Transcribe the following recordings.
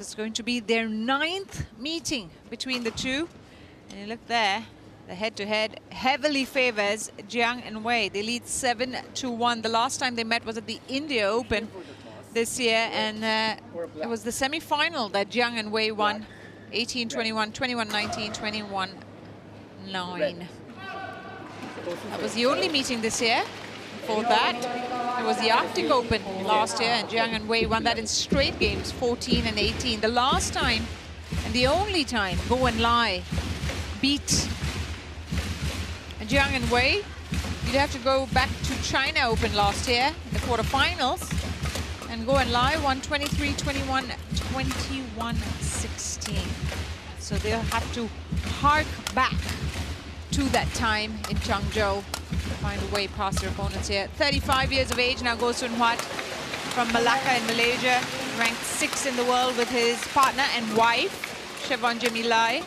It's going to be their 9th meeting between the two. And look there, the head-to-head heavily favors Jiang and Wei. They lead 7-1. The last time they met was at the India Open this year, and it was the semi-final that Jiang and Wei won 18-21, 21-19, 21-9. That was the only meeting this year. Before that, it was the Arctic Open last year, and Jiang and Wei won that in straight games, 14 and 18. The last time and the only time Go and Lai beat Jiang and Wei, you'd have to go back to China Open last year in the quarterfinals, and Go and Lai won 23-21, 21-16. So they'll have to hark back to that time in Changzhou, find a way past their opponents here. 35 years of age now, Go Soon Huat from Malacca in Malaysia, ranked 6th in the world with his partner and wife, Chevron Jimmy Lai.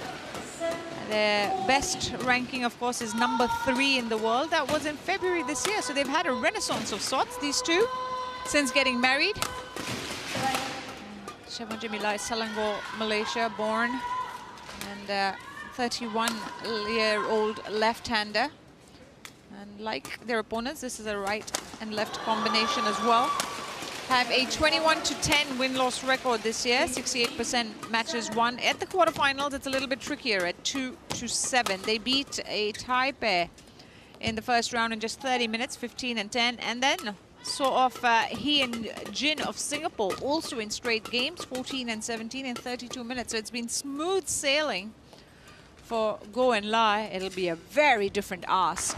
Their best ranking, of course, is number 3 in the world. That was in February this year, so they've had a renaissance of sorts, these two, since getting married. Chevron Jimmy Lai, Selangor, Malaysia, born, and 31-year-old left-hander. And like their opponents, this is a right and left combination as well. Have a 21-10 win-loss record this year, 68% matches won. At the quarterfinals, it's a little bit trickier at 2-7. They beat a Thai pair in the first round in just 30 minutes, 15 and 10. And then saw off He and Jin of Singapore, also in straight games, 14 and 17 in 32 minutes. So it's been smooth sailing for Go and Lai. It'll be a very different ask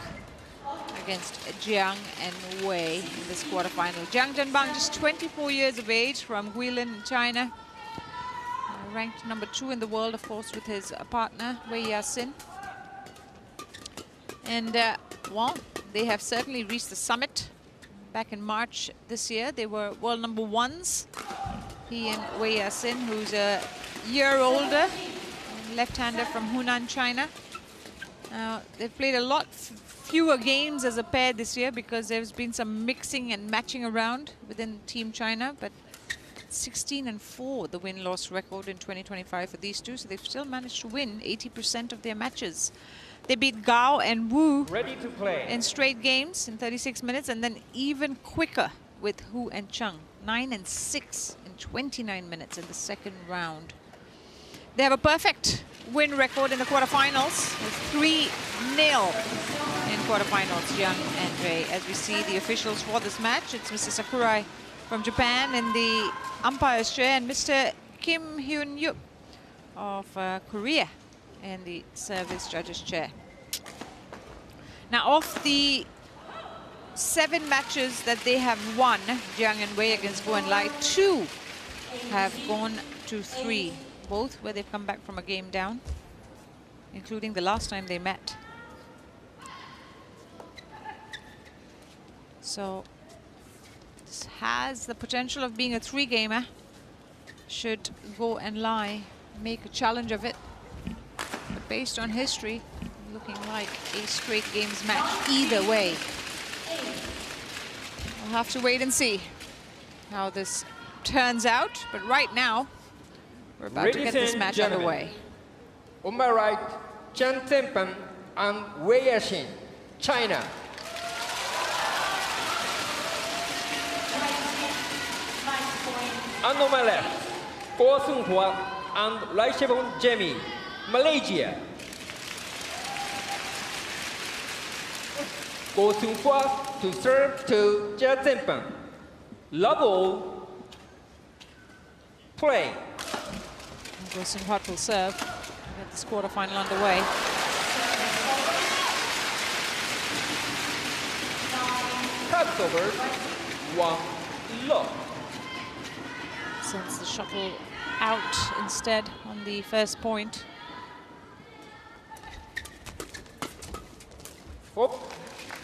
against Jiang and Wei in this quarterfinal. Jiang Zhenbang, just 24 years of age, from Guilin in China. Ranked number 2 in the world, of course, with his partner, Wei Yasin. And, well, they have certainly reached the summit. Back in March this year, they were world number 1s. He and Wei Yasin, who's a year older, left-hander from Hunan, China. They've played a lot fewer games as a pair this year because there's been some mixing and matching around within Team China, but 16-4 the win-loss record in 2025 for these two, so they've still managed to win 80% of their matches. They beat Gao and Wu in straight games in 36 minutes, and then even quicker with Hu and Cheng, 9-6 in 29 minutes in the second round. They have a perfect win record in the quarterfinals with 3-0 in quarterfinals, Jiang and Wei. As we see the officials for this match, it's Mr. Sakurai from Japan in the umpire's chair, and Mr. Kim Hyun-yup of Korea in the service judge's chair. Now, of the 7 matches that they have won, Jiang and Wei against Go and Lai, 2 have gone to 3. Both where they've come back from a game down, including the last time they met. So this has the potential of being a 3-gamer should Go and Lai make a challenge of it. But based on history, looking like a straight games match either way. We'll have to wait and see how this turns out, but right now we're about to get this match underway. On my right, Jiang Zhenbang and Wei Yasin, China. And on my left, Go Soon Huat and Chevron Jimmy, Malaysia. Go Soon Huat to serve to Jiang Zhenbang. Love all. Play. Go Soon Huat will serve to get this quarterfinal underway. Cuts over, 1 low. Sends the shuttle out instead on the first point.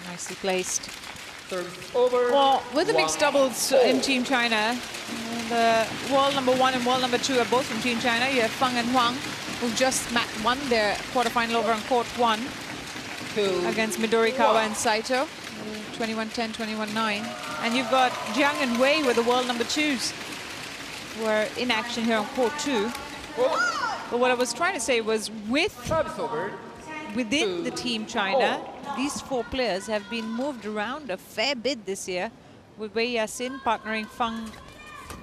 Nicely placed. Over. Well, with the mixed doubles in Team China, the world number 1 and world number 2 are both from Team China. You have Feng and Huang, who just won their quarterfinal over on court 1 against Midorikawa and Saito, 21-10, 21-9. And you've got Jiang and Wei with the world number 2s. were in action here on court 2. But what I was trying to say was within the Team China, these 4 players have been moved around a fair bit this year, with Wei Yasin partnering Fang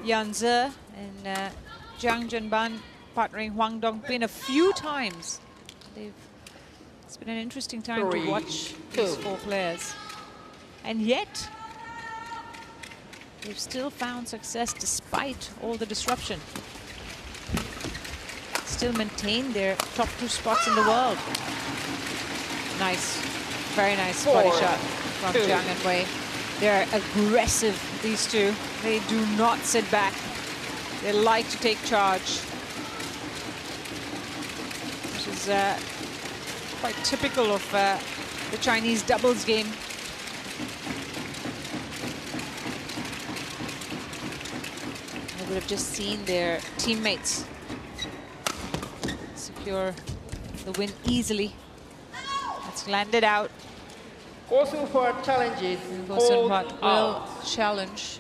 Yanze and Jiang Zhenban partnering Huang Dongpin a few times. It's been an interesting time to watch these 4 players. And yet, they've still found success despite all the disruption. Still maintain their top 2 spots in the world. Nice, very nice body shot from Jiang and Wei. They're aggressive, these two. They do not sit back. They like to take charge, which is quite typical of the Chinese doubles game. They would have just seen their teammates secure the win easily. It's landed out. Go Soon Hwa challenges. Go Soon Hwa will challenge.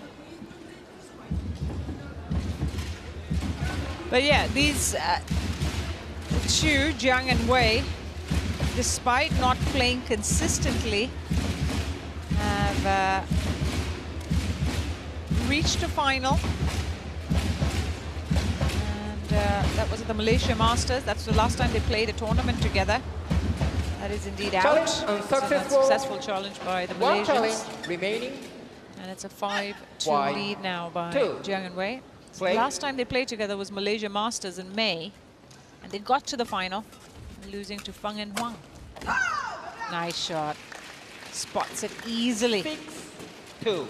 But yeah, these two, Jiang and Wei, despite not playing consistently, have reached a final. And that was at the Malaysia Masters. That's the last time they played a tournament together. That is indeed out. It's an unsuccessful challenge by the Malaysians. 1 challenge remaining. And it's a 5-2 lead now by Jiang and Wei. So the last time they played together was Malaysia Masters in May. And they got to the final, losing to Feng and Huang. Nice shot. Spots it easily. 6-2.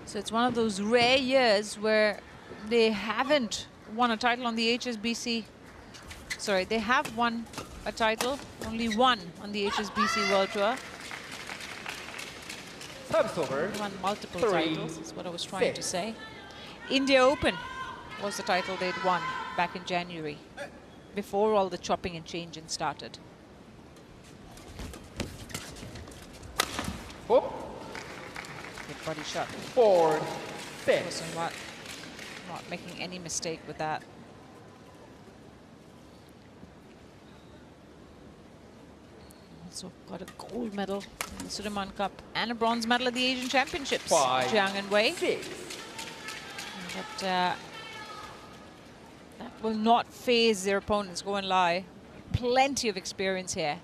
So it's one of those rare years where they haven't won a title on the HSBC. Sorry, they have won a title, only one on the HSBC World Tour. Won multiple titles, is what I was trying to say. India Open was the title they'd won back in January, before all the chopping and changing started. Good body shot. 4-6. Not making any mistake with that. Also got a gold medal in the Sudirman Cup and a bronze medal at the Asian Championships. Jiang and Wei. But that will not phase their opponents, go and lie. Plenty of experience here.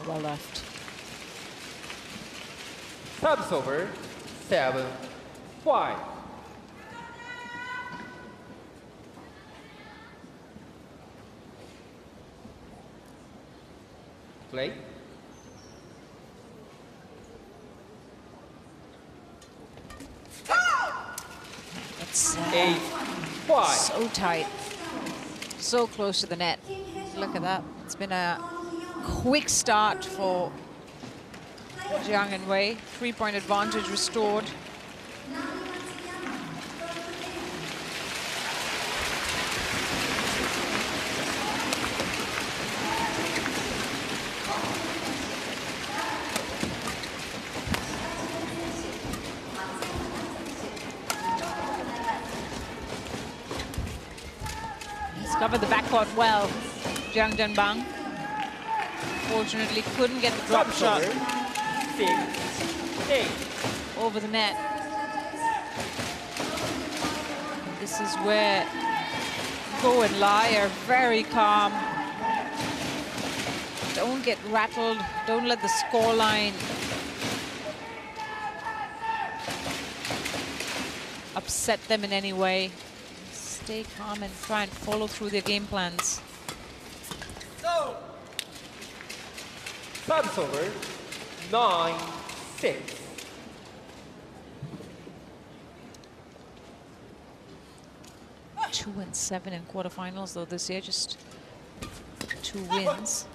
Well left. Service over, 7-5. Play. It's 8-5. so tight, so close to the net. Look at that. It's been a quick start for Jiang and Wei. 3-point advantage restored. He's covered the backcourt well, Jiang Zhenban. Fortunately, couldn't get the drop shot 6-8 over the net. This is where Go and Lai are very calm. Don't get rattled. Don't let the scoreline upset them in any way. Stay calm and try and follow through their game plans. Service over, 9-6. Two and 7 in quarterfinals, though this year, just 2 wins.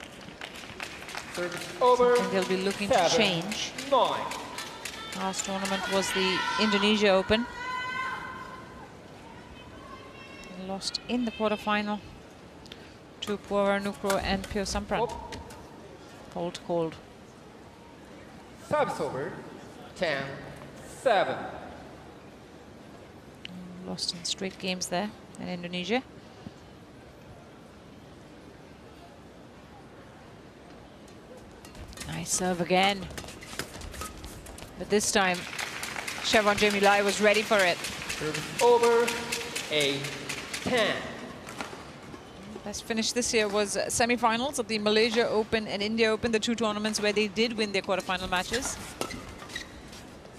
Over. Something they'll be looking to 7, change. 9. Last tournament was the Indonesia Open. They lost in the quarterfinal to Puara Nukro and Pio Sampran. Cold. Service over. 10, 7. Lost in straight games there in Indonesia. Nice serve again. But this time, Chevron Jamilai was ready for it. Service over. 8, 10. Best finish this year was semi-finals of the Malaysia Open and India Open, the 2 tournaments where they did win their quarterfinal matches.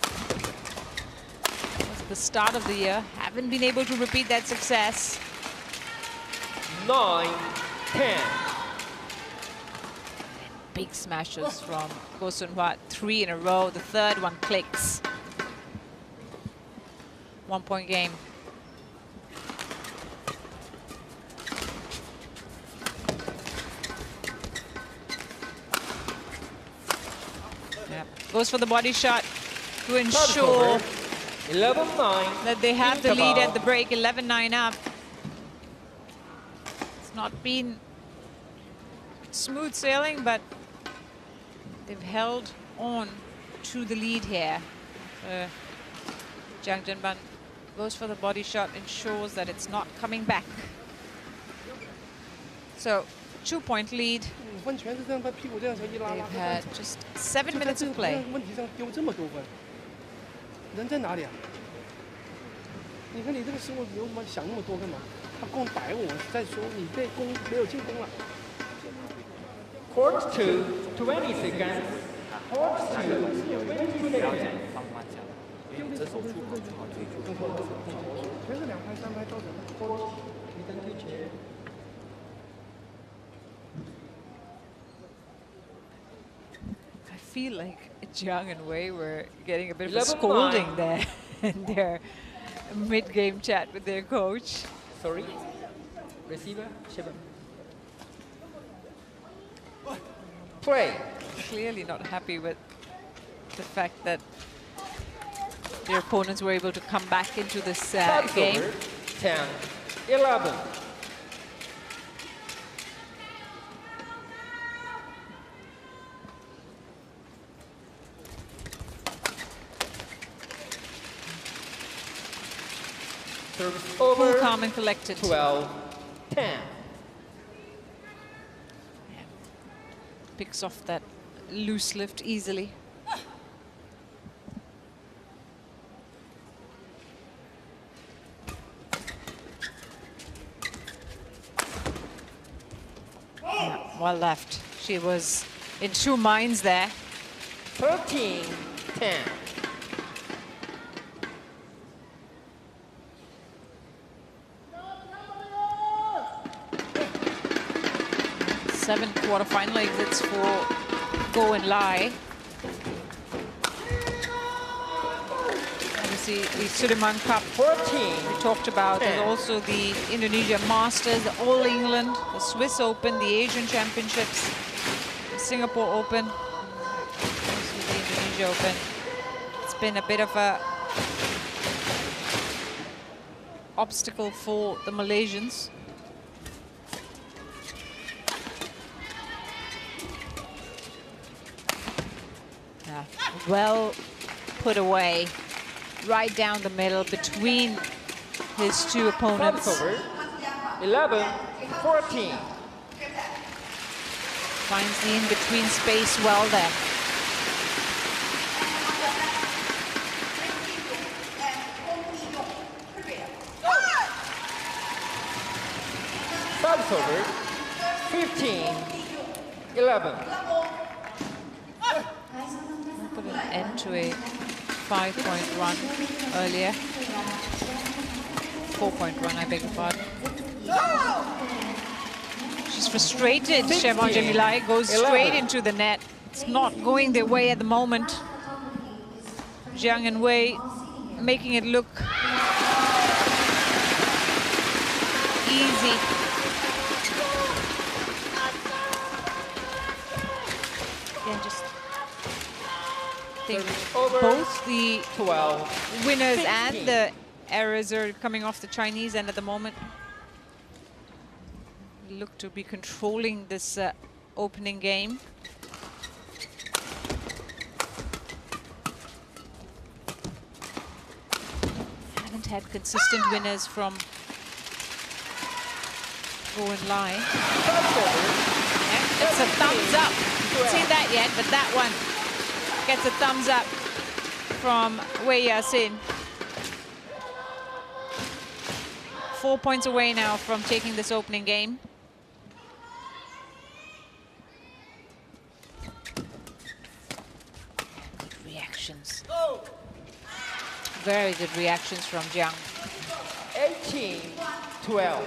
That was the start of the year. Haven't been able to repeat that success. 9, 10. Big smashes from Goh Sun Huat, 3 in a row. The third one clicks. 1-point game. Goes for the body shot to ensure 11-9 that they have the lead at the break. 11-9 up. It's not been smooth sailing, but they've held on to the lead here. Jiang Zhenban goes for the body shot, ensures that it's not coming back. So 2-point lead. They've had just 7 minutes of play. Court 2, 20 seconds. Court 2, 20 seconds. I feel like Jiang and Wei were getting a bit of a scolding there in their mid-game chat with their coach. Sorry. Receiver, Shiba. Play. Clearly not happy with the fact that their opponents were able to come back into this game. 10, 11. Service over. Cool, calm and collected. 12, 10. Picks off that loose lift easily. Yeah, well left. She was in 2 minds there. 13, 10. 7 quarterfinal exits for Go and Lai. Obviously, the Sudirman Cup 14. we talked about. There's also the Indonesia Masters, the All England, the Swiss Open, the Asian Championships, the Singapore Open, also the Indonesia Open. It's been a bit of a obstacle for the Malaysians. Well put away, right down the middle between his 2 opponents. Over. 11, 14. Finds the in-between space well there. Service over. 15, 11. Put an end to a 5-point run earlier. 4-point run, I beg your pardon. She's frustrated. Chevron Jamilai goes straight into the net. It's not going their way at the moment. Jiang and Wei making it look easy. Again, just think over both the 12, winners 15. and the errors are coming off the Chinese end at the moment. Look to be controlling this opening game. Haven't had consistent winners from Go and Lie. Yeah, it's a thumbs up. Haven't seen that yet, but that one gets a thumbs up from Wei Yasin. 4 points away now from taking this opening game. Good reactions. Very good reactions from Jiang. 18-12.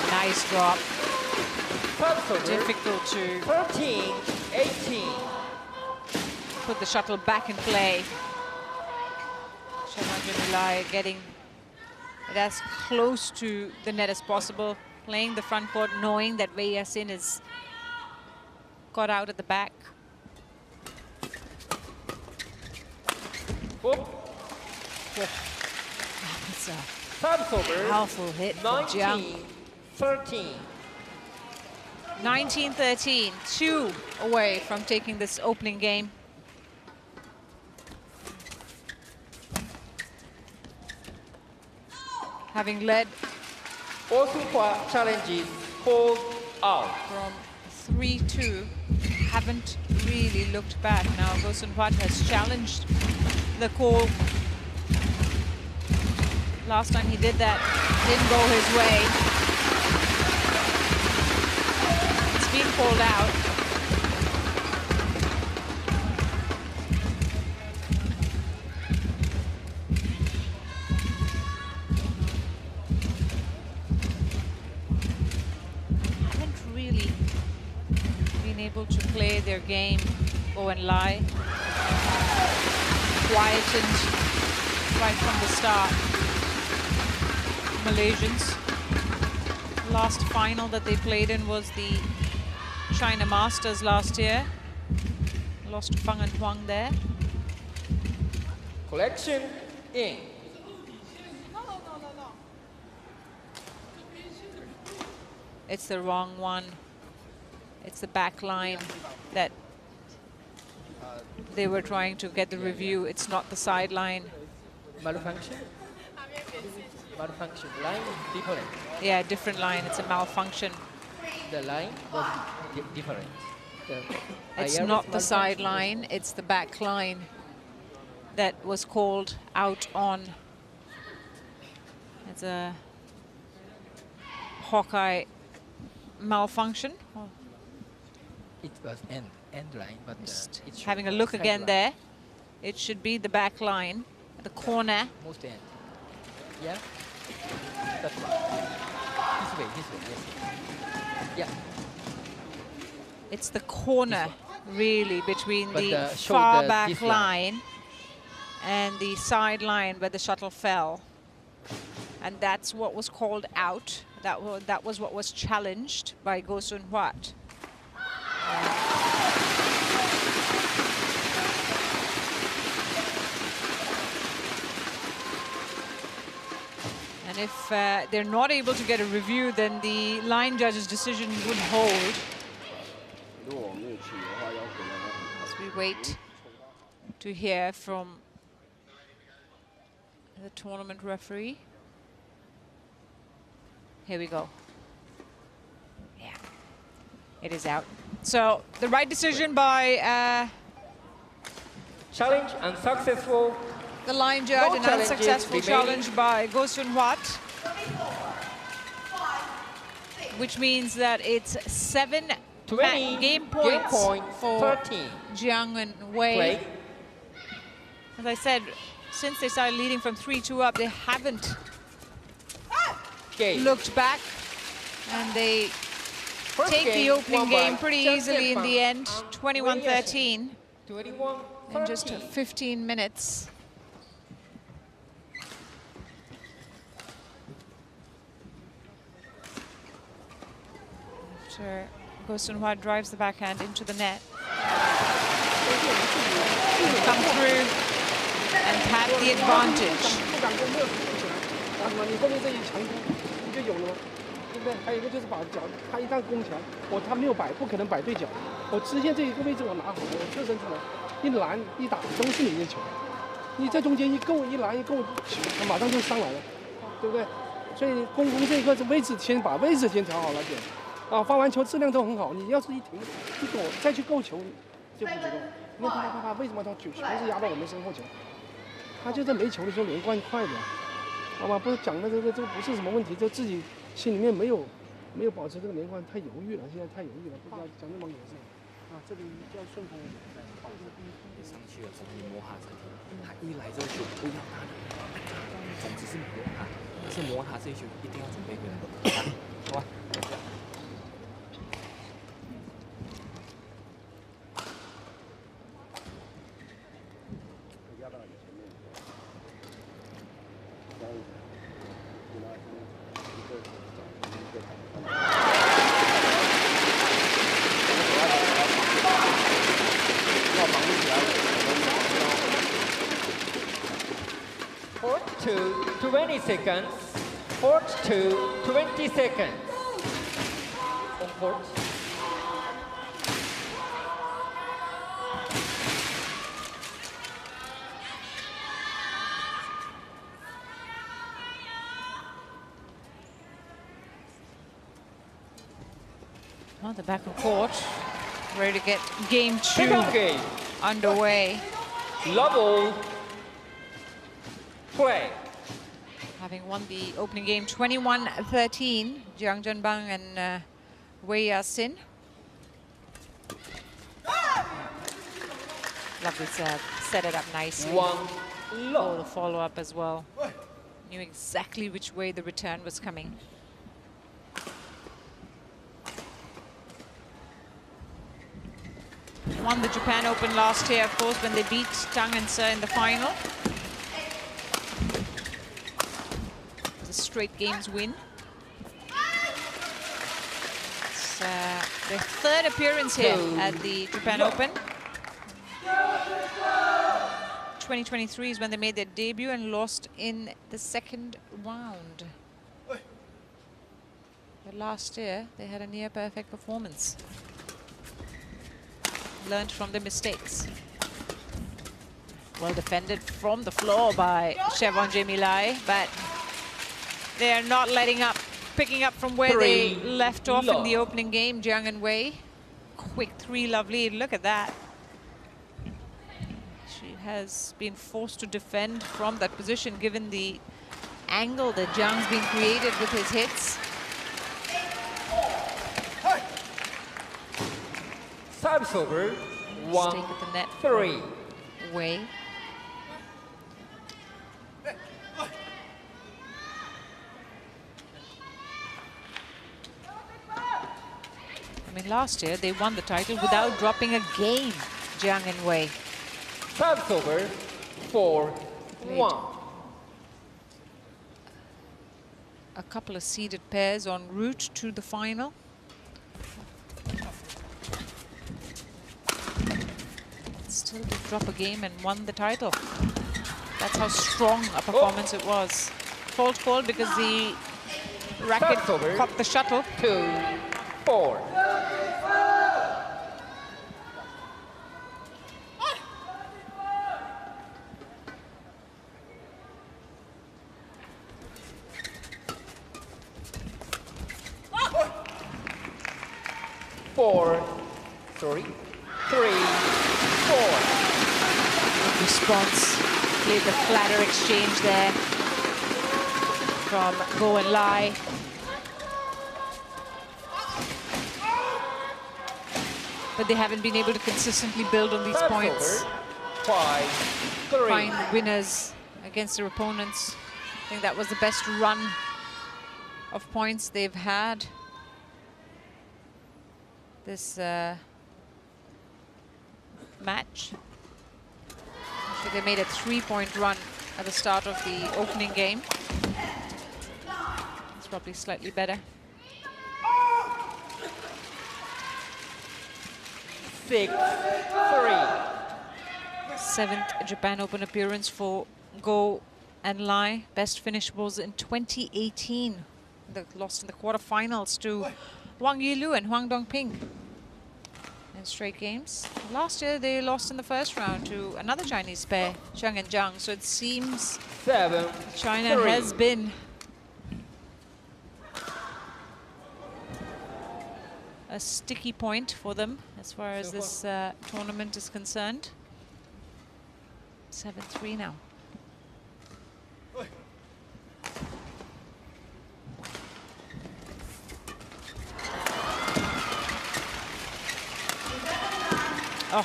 Nice drop. Over. Difficult to 13-18. put the shuttle back in play. Sharma getting it as close to the net as possible, playing the front court, knowing that Wei Yasin is got out at the back. It's a powerful hit from Jiang. 13. 19-13, 2 away from taking this opening game. Having led All super challenges called out. from 3-2, haven't really looked back. Now Go Sun Hwat has challenged the call. Last time he did that, didn't go his way. Being called out. Haven't really been able to play their game, Go and Lie. Quietened right from the start. Malaysians. Last final that they played in was the China Masters last year. Lost to Fang and Huang there. Collection in. It's the wrong one. It's the back line that they were trying to get the review. It's not the sideline. Malfunction? Malfunction. Line different. Yeah, different line. It's a malfunction. The line was different. It's not the sideline, it's the back line that was called out on. It's a Hawkeye malfunction. It was end line, but it's having a look again there. It should be the back line, the corner. Most end. Yeah. That's right. This way, yes. Yeah. It's the corner, really, between But the show far the back this line and the side line where the shuttle fell. And that's what was called out. That was what was challenged by Go Sun Hwat. And if they're not able to get a review, then the line judge's decision would hold. As we wait to hear from the tournament referee. Here we go. Yeah, it is out. So the right decision by Challenge unsuccessful. the line judge, No an challenges unsuccessful remaining. challenge by Go Sun Hwat, which means that it's 7 20 game points point for 13. Jiang and Wei. Play. As I said, since they started leading from 3-2 up, they haven't looked back, and they take the opening game pretty easily in the end, 21-13 in just 15 minutes. After Go Sun-hwa drives the backhand into the net. They've come through and had the advantage. 对不对？还有一个就是把脚，他一旦攻起来，他没有摆，不可能摆对脚。我直线这一个位置我拿好了，我侧身出来，一拦一打都是你的球。你在中间一够一拦一够，他马上就上来了，对不对？所以攻这一个是位置先把位置先调好了点，啊，发完球质量都很好。你要是一停一躲再去够球，就不知道。你看他为什么他全是压到我们身后球？他就是没球的时候连贯快点，好吧？不是讲的这个不是什么问题，就自己。 心里面没有保持这个连贯，太犹豫了，现在太犹豫了，不知道讲那么有事啊，这里要顺风。上去了之后你摸他身体，他一来这个球不要他的，总之是摸他，但是摸他这一球一定要准备回来，好吧？ 20 seconds. 4 to 20 seconds. On court. On the back of court, ready to get game 2 underway. Level play. Having won the opening game 21-13, Jiang Zhenbang and Wei Ya-sin. Lovely serve, set it up nicely. Oh, the follow-up as well. Knew exactly which way the return was coming. Won the Japan Open last year, of course, when they beat Tang and Se in the final. Straight games win. It's their third appearance here at the Japan Open. 2023 is when they made their debut and lost in the second round. But last year they had a near perfect performance. Learned from their mistakes. Well defended from the floor by Chevron Jamilai, but they are not letting up, picking up from where they left off in the opening game, Jiang and Wei. Quick 3-love lead, look at that. She has been forced to defend from that position given the angle that Jiang's been created with his hits. Service over, Mistake at the net 1-3. Wei. I mean, last year they won the title without dropping a game, Jiang and Wei. Service over, 4-1. A couple of seeded pairs en route to the final. Still did drop a game and won the title. That's how strong a performance it was. Fault call because the racket caught the shuttle. 2-4. Response, played the flatter exchange there from Go and Lai. But they haven't been able to consistently build on these points. 5-3. Find winners against their opponents. I think that was the best run of points they've had this match. Actually, they made a 3-point run at the start of the opening game. It's probably slightly better. 6-3. 7th Japan Open appearance for Go and Lai. Best finish was in 2018. They lost in the quarterfinals to Wang Yilu and Huang Dongping in straight games. Last year they lost in the first round to another Chinese pair, Jiang and Jiang. So it seems 7-3. China has been a sticky point for them as far as this tournament is concerned. 7-3 now. Oh, a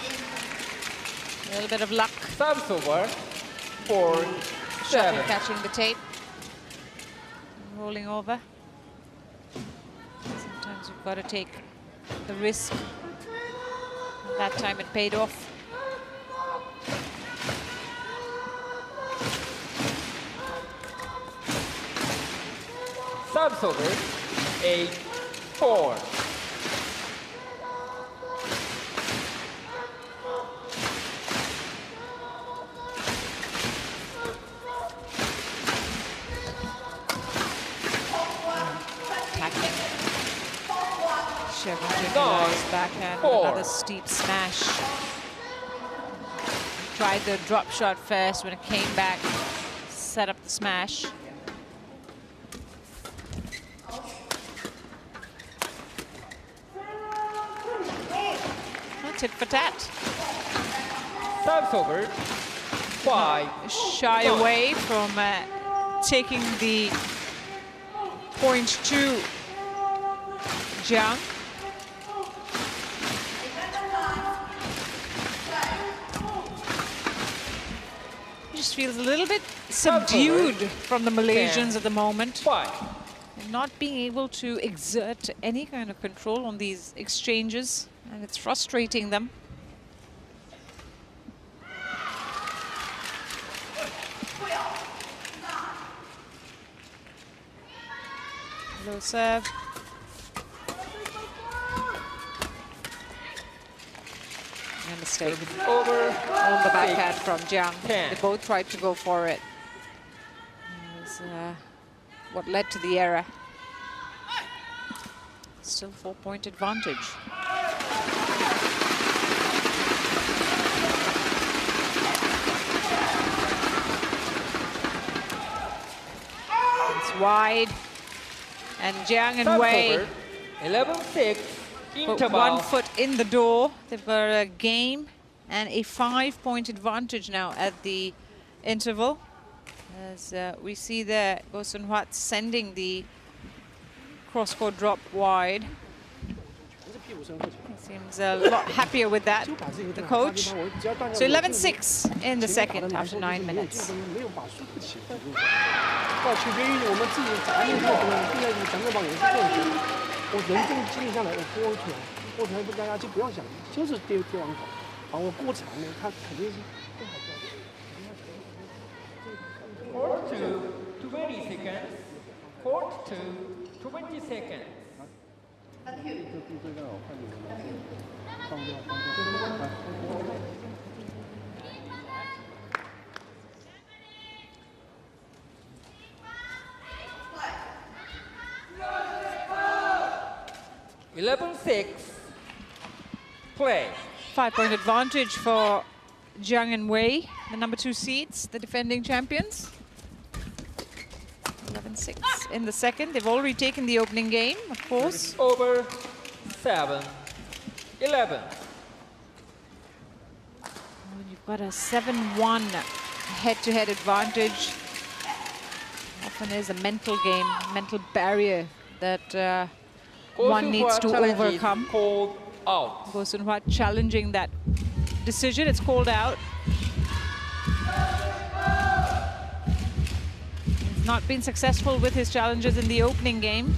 little bit of luck. Service over. 4-7. Shuttle catching the tape. Rolling over. Sometimes you've got to take the risk. That time it paid off. Service over. 8-4. Backhand with another steep smash. Tried the drop shot first. When it came back, set up the smash. Tit for tat. Service over. 5. Shy away from taking the point to Jiang. Feels a little bit subdued from the Malaysians at the moment. 5. And not being able to exert any kind of control on these exchanges, and it's frustrating them. Low serve. And a mistake. Over. On the backhand from Jiang. 10. They both tried to go for it. It was what led to the error. Still 4-point advantage. It's wide. And Jiang and Wei 11-6. put 1 foot in the door. They've got a game and a 5-point advantage now at the interval. As we see there, Go Sun Huat sending the cross-court drop wide. He seems a lot happier with that, the coach. So 11-6 in the second after 9 minutes. 我人这个静下来，我拨出来不压就不要想，就是丢完口，把我过长了，他肯定是不好掉。Court to 20 seconds. Court to 20 seconds. Play. 5-point advantage for Jiang and Wei, the number 2 seeds, the defending champions. 11-6 in the second. They've already taken the opening game, of course. Over. 7-11. You've got a 7-1 head-to-head advantage. Often is a mental game, mental barrier that one needs to overcome. Called out. Go Sun Huat challenging that decision. It's called out. not been successful with his challenges in the opening game.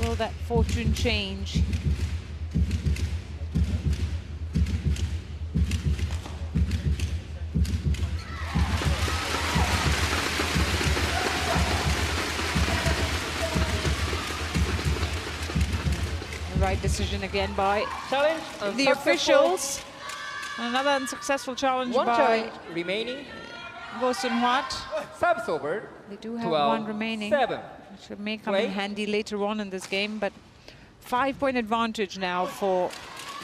Will that fortune change? Right decision again by Challenge the officials. Another unsuccessful challenge One by challenge remaining. Go Sun Wat. Service over. They do have 12, one remaining. 7. Which may come Play. in handy later on in this game, but 5-point advantage now for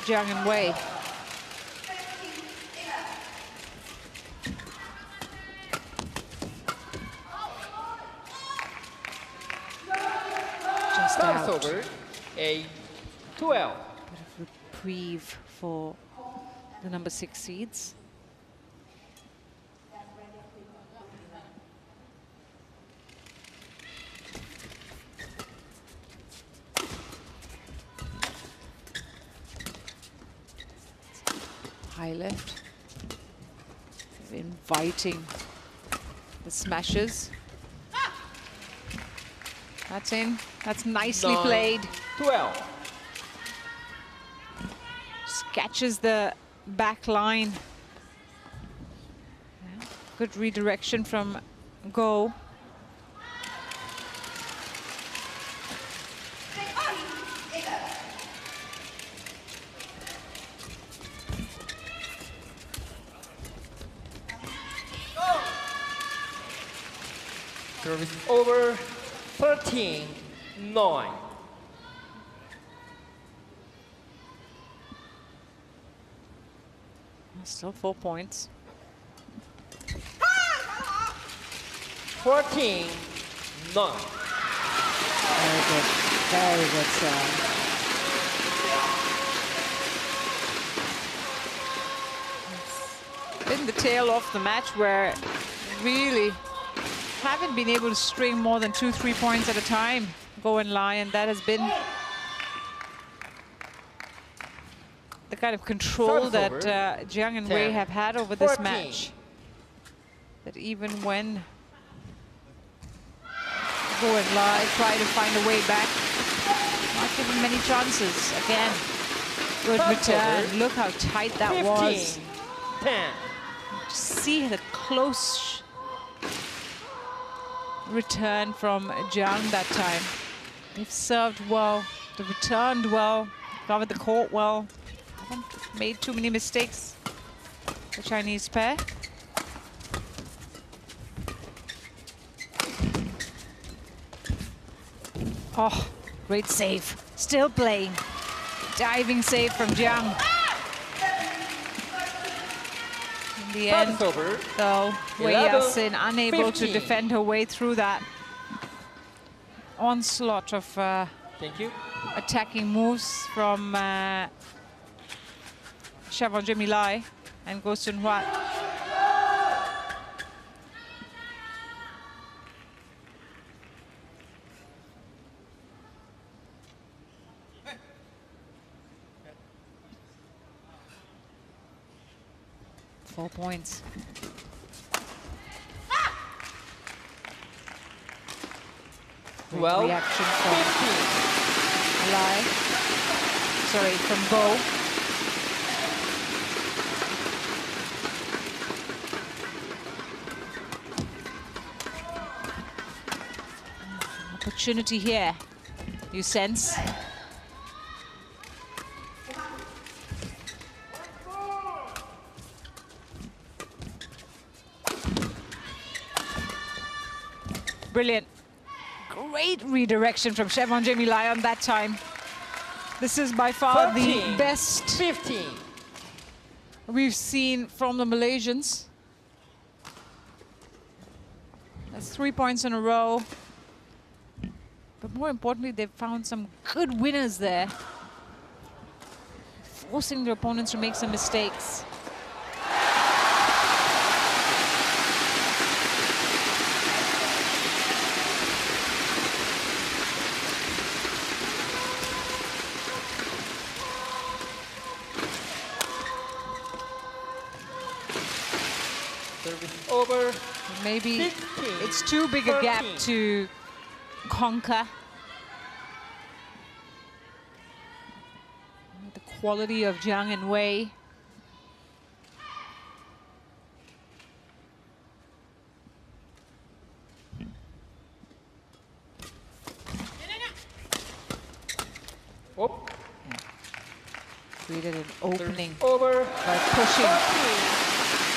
Jiang and Wei. Just Service out. over. 8-12. Bit of reprieve for the number 6 seeds. High left, inviting the smashes. That's in. That's nicely 9, played. 12. Just catches the back line. Yeah. Good redirection from Go. Service over. 13-9. Still 4 points. 14-9. Very good. Very good serve. It's been the tail off the match where really haven't been able to string more than 2-3 points at a time. Go and lie, and that has been the kind of control Service that over. Jiang and 10, Wei have had over this 14. match. That even when Go and lie, try to find a way back, not given many chances. Again, good Service return. over. Look how tight that was. 15-10. See the close return from Jiang that time. They've served well, they've returned well, covered the court well. Haven't made too many mistakes, the Chinese pair. Oh, great save. Still playing. Diving save from Jiang. In the end, Service over. though, Wei 11, Yasin unable to 15. defend her way through that onslaught of Thank you. attacking moves from Chavangemilai and Go Sun Wat. Four points. Great 12, reaction from 15. Lai. Sorry, from Go. Opportunity here, you sense. Brilliant. Great redirection from Chavangemilai on that time. This is by far 13, the best 15. we've seen from the Malaysians. That's 3 points in a row. But more importantly, they've found some good winners there, forcing their opponents to make some mistakes. Service over. maybe 15, it's too big a gap 13. to conquer. The quality of Jiang and Wei. Oh, Created an opening over. by pushing 13.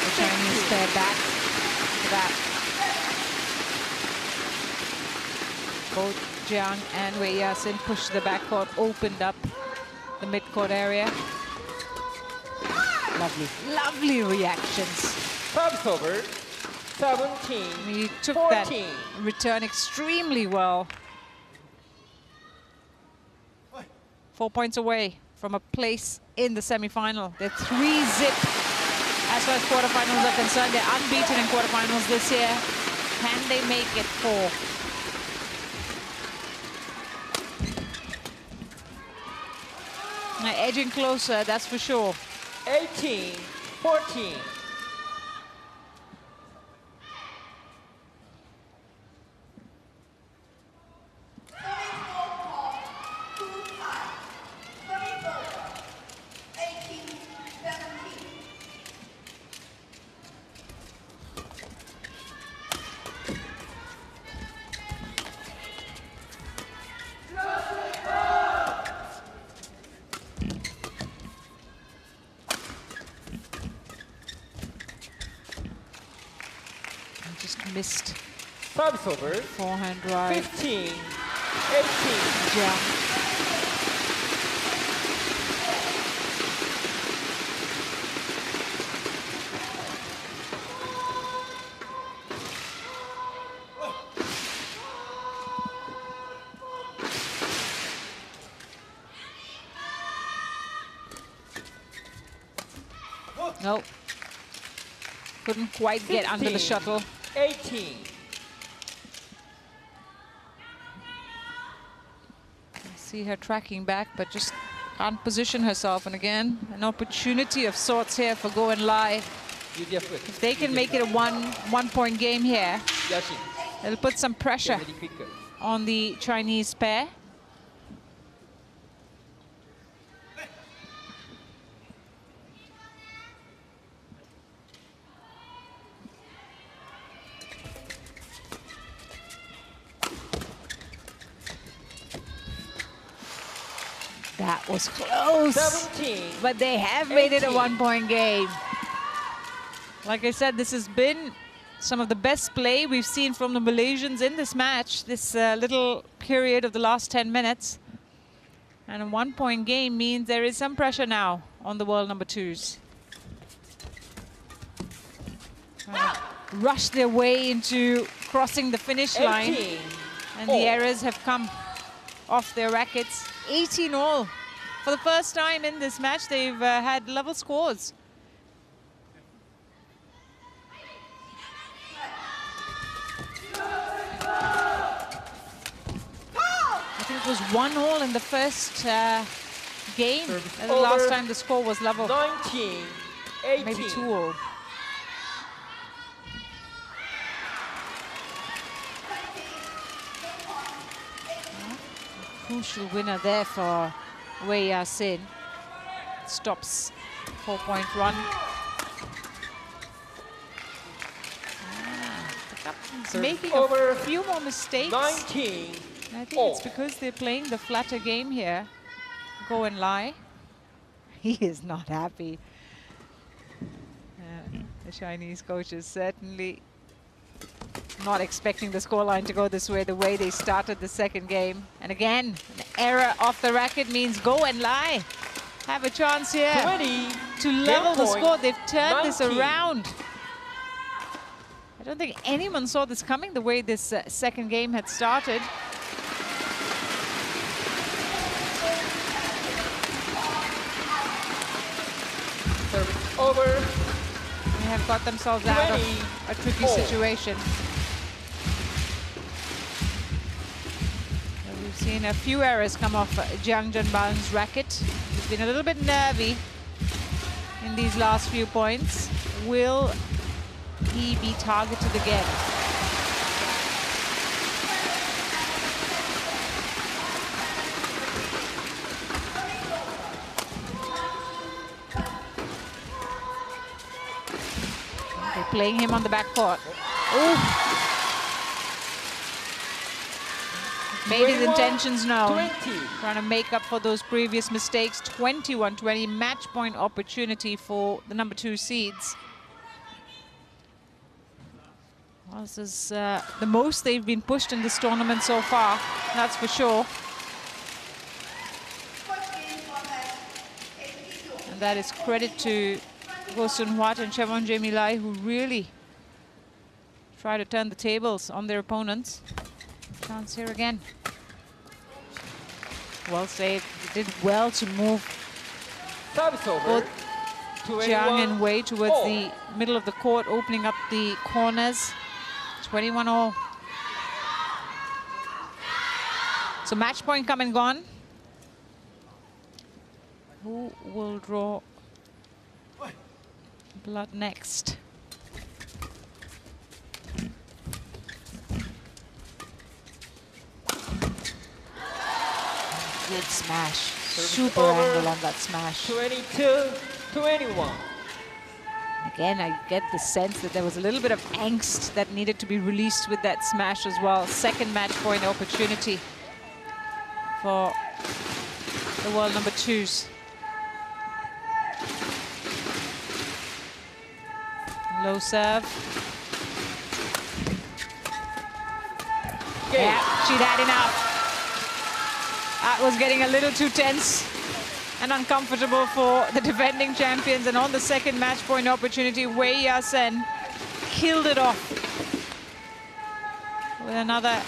the Chinese pair back to that. Both Jiang and Wei Yasin pushed the backcourt, opened up the midcourt area. Lovely, lovely reactions. Service over. 17. He took 14. that return extremely well. 4 points away from a place in the semi-final. They're 3-zip as far as quarterfinals are concerned. They're unbeaten in quarterfinals this year. Can they make it 4? Edging closer, that's for sure. 18, 14. Missed Service over. forehand drive. 15, 18. Jiang. Nope. Couldn't quite get under the 15. shuttle. 18. See her tracking back, but just can't position herself. And again, an opportunity of sorts here for Go and Lie. If they can make it a one-point game here, it'll put some pressure on the Chinese pair. That was close, 17, but they have made it a 18. one-point game. Like I said, this has been some of the best play we've seen from the Malaysians in this match, this little period of the last 10 minutes. And a one-point game means there is some pressure now on the world number 2s. Rush their way into crossing the finish line. 18. And the errors have come off their rackets. 18 all. For the first time in this match, they've had level scores. I think it was 1-all in the first game. And the last time the score was level. 19, 18. Maybe 2-all. Crucial winner there for Wei Yasin. Stops 4-point run. The captain's making a few more mistakes. 19. And I think it's because they're playing the flatter game here. Go and Lie. He is not happy. The Chinese coach is certainly not expecting the scoreline to go this way, the way they started the second game. And again, an error off the racket means Go and Lie have a chance here 20, to level the score. They've turned 19. this around. I don't think anyone saw this coming, the way this second game had started. Service over. They have got themselves out of a tricky situation. We've seen a few errors come off Jiang Zhenbao's racket. He's been a little bit nervy in these last few points. Will he be targeted moved again. They're playing him on the back court. Oh! Made his intentions known. 20. Trying to make up for those previous mistakes. 21-20 match point opportunity for the number 2 seeds. Well, this is the most they've been pushed in this tournament so far, that's for sure. And that is credit to Go Sun Huat and Chevon Jamie Lai, who really try to turn the tables on their opponents. Chance here again. Well saved. They did well to move Service over. both Jiang 21 and Wei towards all. the middle of the court, opening up the corners. 21 all. So match point come and gone. Who will draw blood next? Good smash. Super over. angle on that smash. 22-21. Again, I get the sense that there was a little bit of angst that needed to be released with that smash as well. Second match point opportunity for the world number 2s. Low serve. Okay. Yeah, she'd had enough. That was getting a little too tense and uncomfortable for the defending champions. And on the second match point opportunity, Wei Ya-sen killed it off with another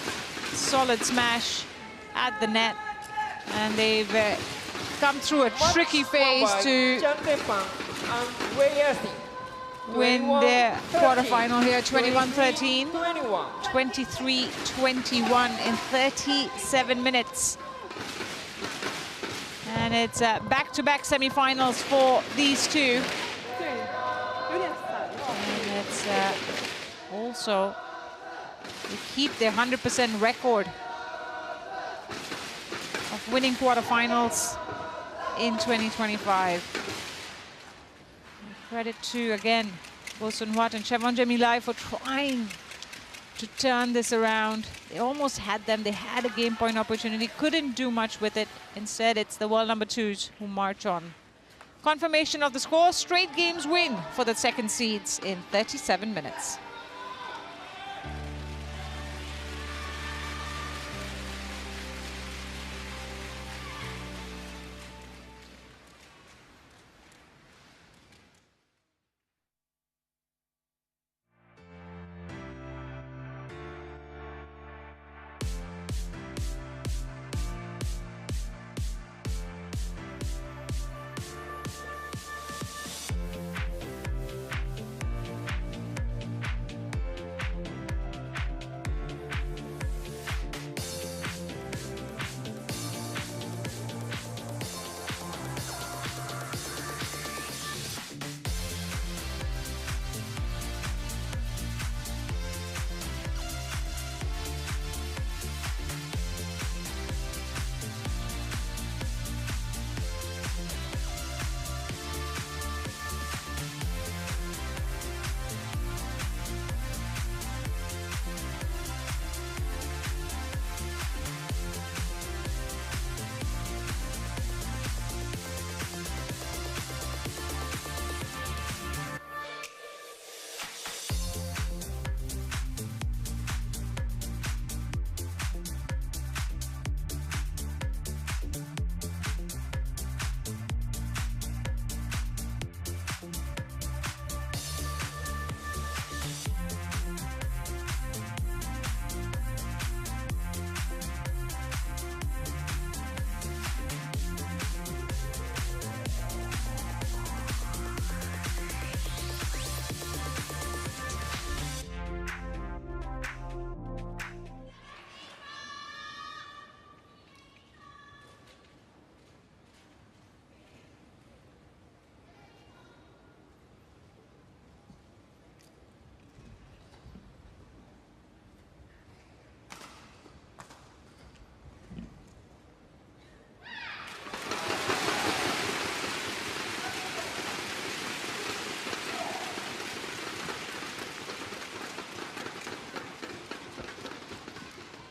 solid smash at the net. And they've come through a tricky phase to Jiang Tenpan and Wei Ya-sen. win their 21-13. quarterfinal here. 21-13, 21. 23-21 in 37 minutes. And it's back-to-back semifinals for these two. And it's also, they keep their 100% record of winning quarterfinals in 2025. Credit to, again, Go Sun Huat and Chevon Jamie Lai for trying to turn this around. They almost had them. They had a game point opportunity, couldn't do much with it. Instead, it's the world number 2s who march on. Confirmation of the score, straight games win for the second seeds in 37 minutes.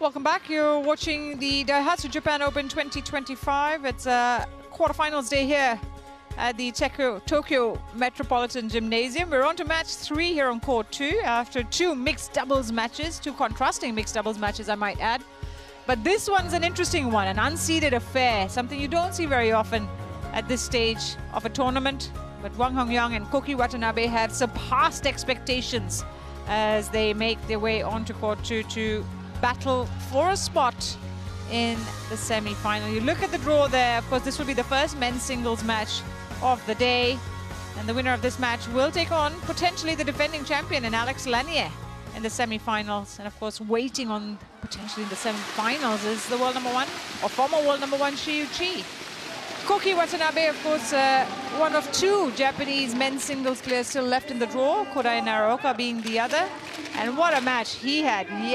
Welcome back. You're watching the Daihatsu Japan Open 2025. It's a quarterfinals day here at the Tokyo Metropolitan Gymnasium. We're on to match 3 here on court 2 after 2 mixed doubles matches, 2 contrasting mixed doubles matches, I might add. But this one's an interesting one, an unseeded affair, something you don't see very often at this stage of a tournament. But Wang Hongyang and Koki Watanabe have surpassed expectations as they make their way onto court 2 to battle for a spot in the semi-final. You look at the draw there. Of course, this will be the first men's singles match of the day, and the winner of this match will take on potentially the defending champion in Alex Lanier in the semi-finals. And of course, waiting on potentially in the semi-finals is the world number 1 or former world number 1 Shiyu Chi. Koki Watanabe, of course, one of 2 Japanese men's singles players still left in the draw, Kodai Naraoka being the other. And what a match he had. Yeah.